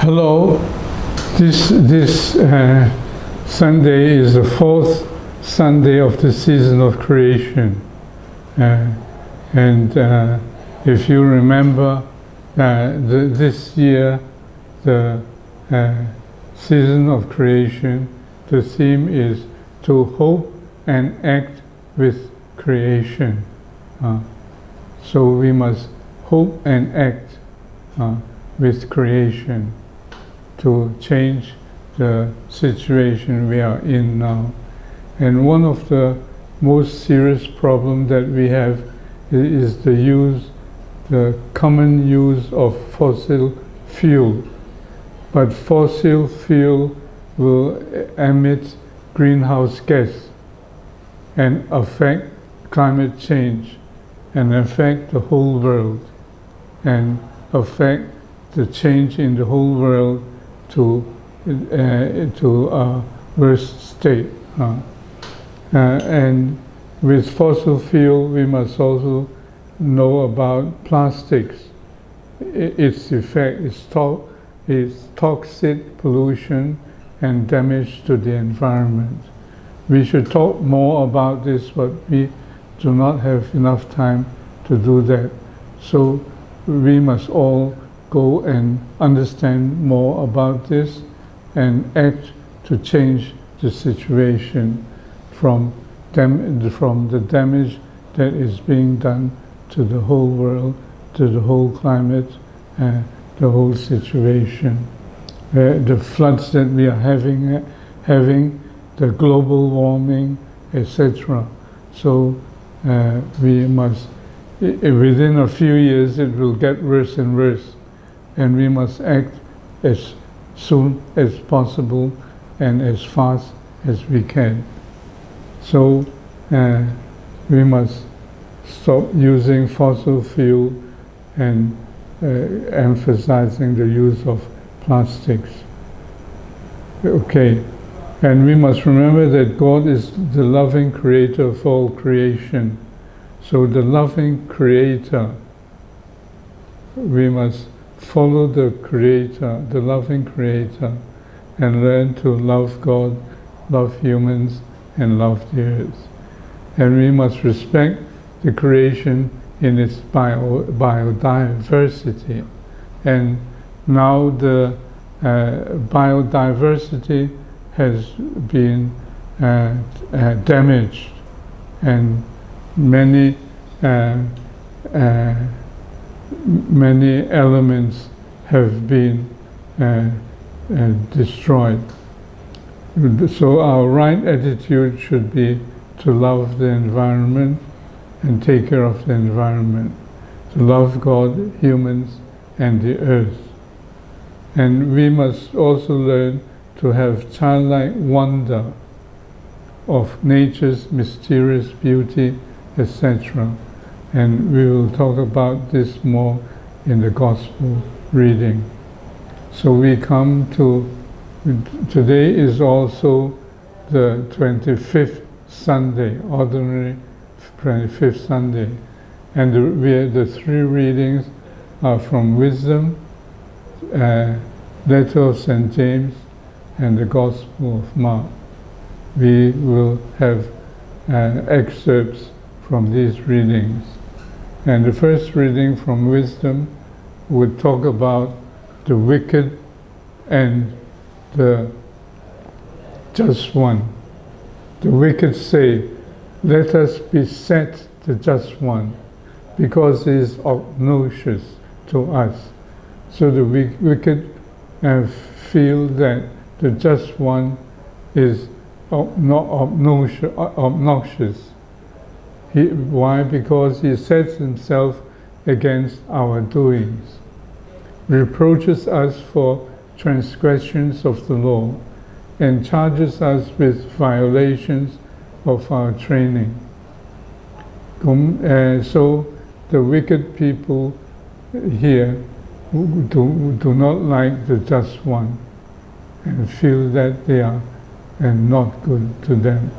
Hello, this Sunday is the fourth Sunday of the season of creation. If you remember, this year, the season of creation, the theme is to hope and act with creation. So we must hope and act with creation to change the situation we are in now. And one of the most serious problems that we have is the common use of fossil fuel. But fossil fuel will emit greenhouse gas and affect climate change and affect the whole world and affect the change in the whole world to a worse state. And with fossil fuel, we must also know about plastics. Its effect is toxic pollution and damage to the environment. We should talk more about this, but we do not have enough time to do that. So we must all go and understand more about this and act to change the situation from the damage that is being done to the whole world, to the whole climate, the whole situation. The floods that we are having, the global warming, etc. So we must, within a few years, it will get worse and worse. And we must act as soon as possible and as fast as we can. So we must stop using fossil fuel and emphasizing the use of plastics. Okay, and we must remember that God is the loving creator of all creation. So the loving creator, we must follow the creator, the loving creator, and learn to love God, love humans, and love the earth. And we must respect the creation in its biodiversity. And now the biodiversity has been damaged, and many elements have been destroyed. So our right attitude should be to love the environment and take care of the environment, to love God, humans, and the earth. And we must also learn to have childlike wonder of nature's mysterious beauty, etc. And we will talk about this more in the Gospel reading. So we come to, today is also the 25th Sunday, ordinary 25th Sunday. And the three readings are from Wisdom, Letter of St. James, and the Gospel of Mark. We will have excerpts from these readings. And the first reading from Wisdom would talk about the wicked and the just one. The wicked say, "Let us beset the just one, because he is obnoxious to us." So the wicked feel that the just one is not obnoxious. Why? Because he sets himself against our doings, reproaches us for transgressions of the law, and charges us with violations of our training. So the wicked people here do not like the just one and feel that they are not good to them.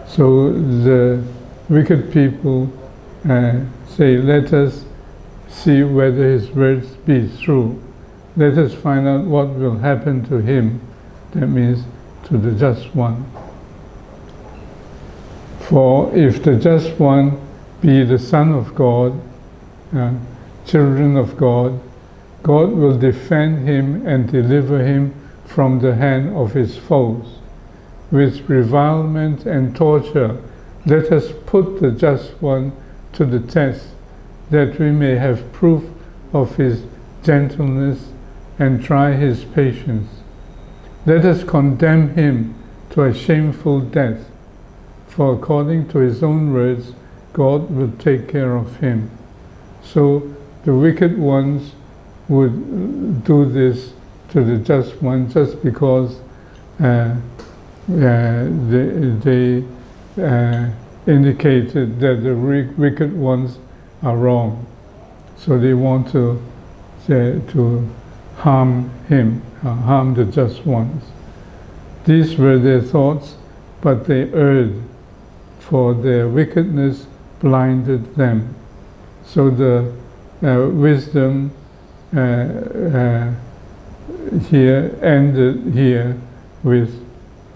So the wicked people say, "Let us see whether his words be true. let us find out what will happen to him, that means to the just one. For if the just one be the Son of God, children of God, God will defend him and deliver him from the hand of his foes. With revilement and torture, let us put the just one to the test, that we may have proof of his gentleness and try his patience. Let us condemn him to a shameful death, for according to his own words, God will take care of him. So the wicked ones would do this to the just one just because they indicated that the wicked ones are wrong. So they want to harm him, harm the just ones. These were their thoughts, but they erred, for their wickedness blinded them. So the wisdom here ended here with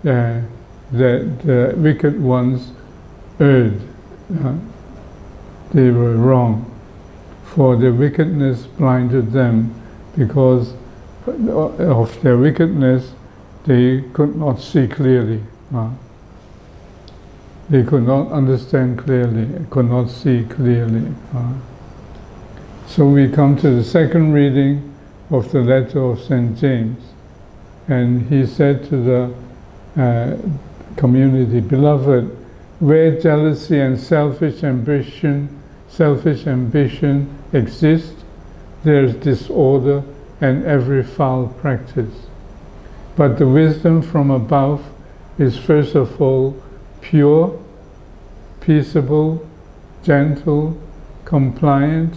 that the wicked ones erred. They were wrong, for their wickedness blinded them. Because of their wickedness, they could not see clearly. They could not understand clearly, could not see clearly. So we come to the second reading of the letter of St. James. And he said to the community, "Beloved, where jealousy and selfish ambition exist, there is disorder and every foul practice. But the wisdom from above is first of all pure, peaceable, gentle, compliant,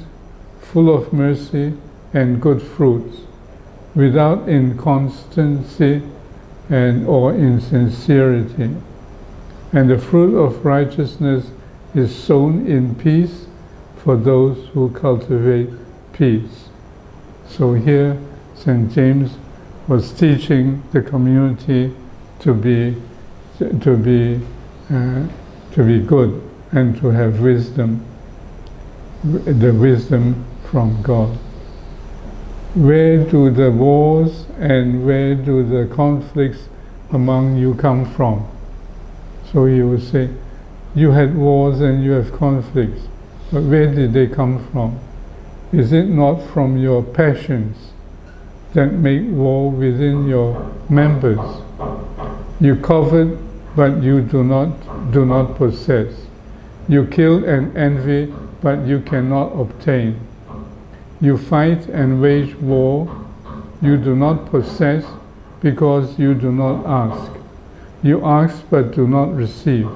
full of mercy and good fruits, without inconstancy or insincerity. And the fruit of righteousness is sown in peace for those who cultivate peace." So here St. James was teaching the community to be good and to have wisdom, the wisdom from God. Where do the wars and where do the conflicts among you come from? So he would say, you had wars and you have conflicts, but where did they come from? Is it not from your passions that make war within your members? You covet, but you do not possess. You kill and envy, but you cannot obtain. You fight and wage war. You do not possess, because you do not ask. You ask, but do not receive,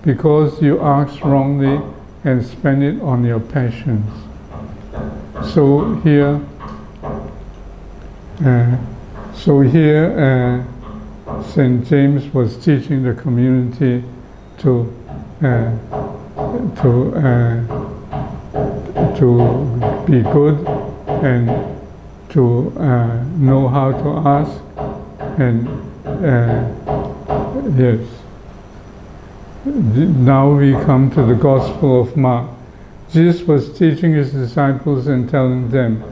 because you ask wrongly and spend it on your passions. So here, St. James was teaching the community to be good and to know how to ask, and yes. Now we come to the Gospel of Mark. Jesus was teaching his disciples and telling them,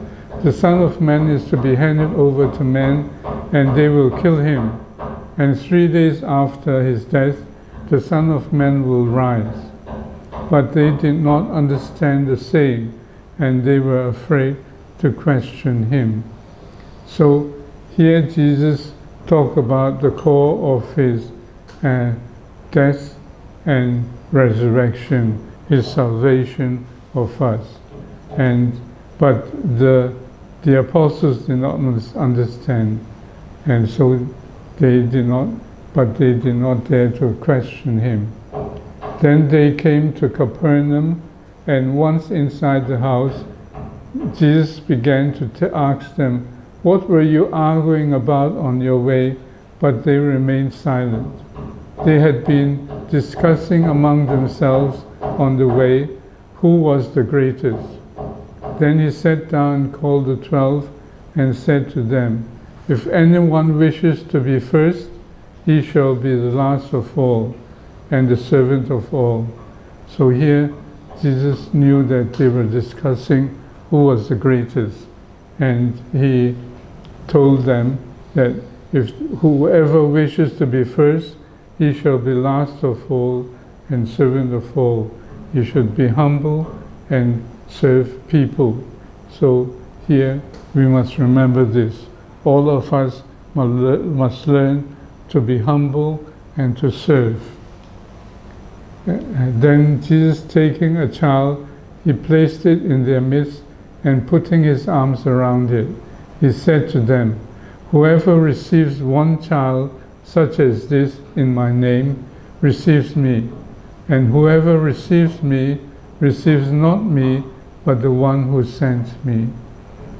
"The Son of Man is to be handed over to men, and they will kill him. And 3 days after his death, the Son of Man will rise." But they did not understand the saying, and they were afraid to question him. So here Jesus talked about the core of his death and resurrection, his salvation of us. But the apostles did not understand, and so they did not dare to question him. Then they came to Capernaum, and once inside the house, Jesus began to ask them, "What were you arguing about on your way?" But they remained silent. They had been discussing among themselves on the way who was the greatest. Then he sat down and called the 12 and said to them, "If anyone wishes to be first, he shall be the last of all, and the servant of all." So here, Jesus knew that they were discussing who was the greatest, and he told them that if whoever wishes to be first, he shall be last of all and servant of all. You should be humble and serve people. So here we must remember this. All of us must learn to be humble and to serve. And then Jesus, taking a child, he placed it in their midst, and putting his arms around it, he said to them, "Whoever receives one child such as this in my name receives me, and whoever receives me receives not me, but the one who sent me."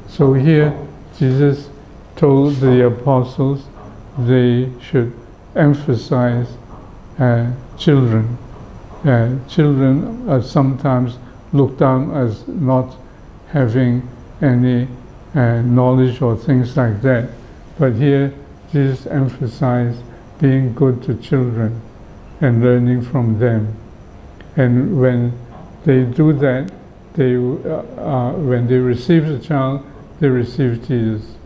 So here Jesus told the apostles they should emphasize children. Children are sometimes looked down as not having any knowledge or things like that. But here Jesus emphasized being good to children and learning from them. And when they do that, when they receive the child, they receive Jesus.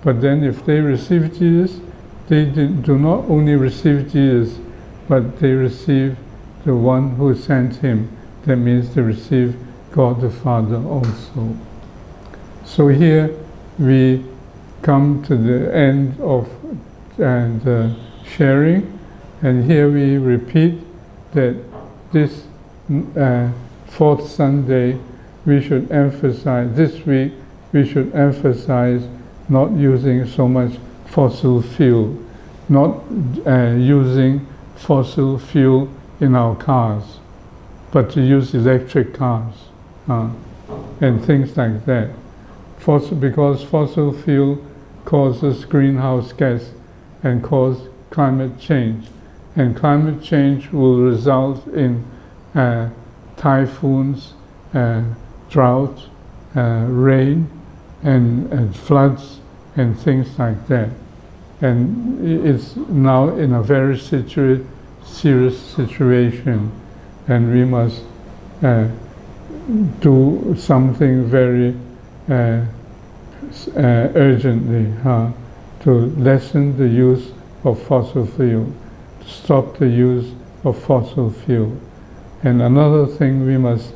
But then if they receive Jesus, they do not only receive Jesus, but they receive the one who sent him. That means they receive God the Father also. So here we come to the end of the sharing, and here we repeat that this fourth Sunday we should emphasize, this week we should emphasize not using so much fossil fuel, not using fossil fuel in our cars, but to use electric cars and things like that. Because fossil fuel causes greenhouse gas and cause climate change, and climate change will result in typhoons, drought, rain, and floods and things like that. And it's now in a very serious situation, and we must do something very urgently to lessen the use of fossil fuel, to stop the use of fossil fuel. And another thing we must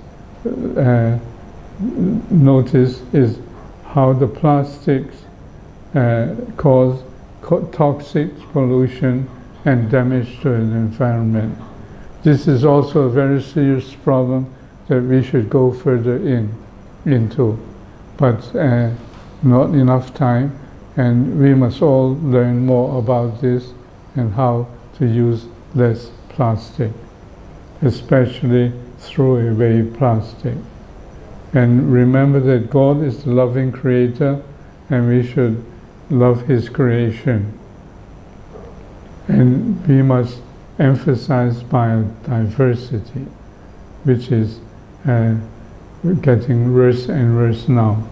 notice is how the plastics cause toxic pollution and damage to the environment. This is also a very serious problem that we should go further into, but not enough time, and we must all learn more about this and how to use less plastic, especially throwaway plastic. And remember that God is the loving creator, and we should love his creation. And we must emphasize biodiversity, which is getting worse and worse now.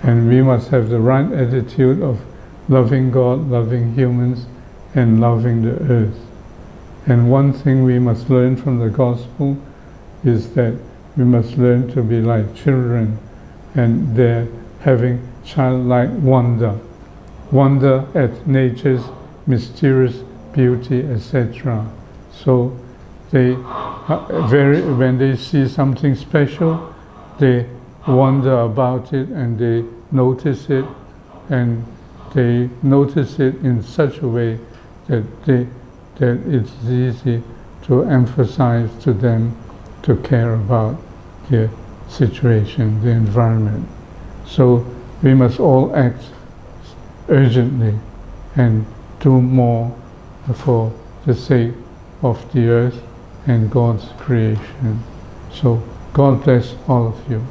And we must have the right attitude of loving God, loving humans, and loving the earth. And one thing we must learn from the gospel is that we must learn to be like children, and they're having childlike wonder at nature's mysterious beauty, etc. So they when they see something special, they wonder about it, and they notice it, and they notice it in such a way that it's easy to emphasize to them to care about the situation, the environment. So we must all act urgently and do more for the sake of the earth and God's creation. So God bless all of you.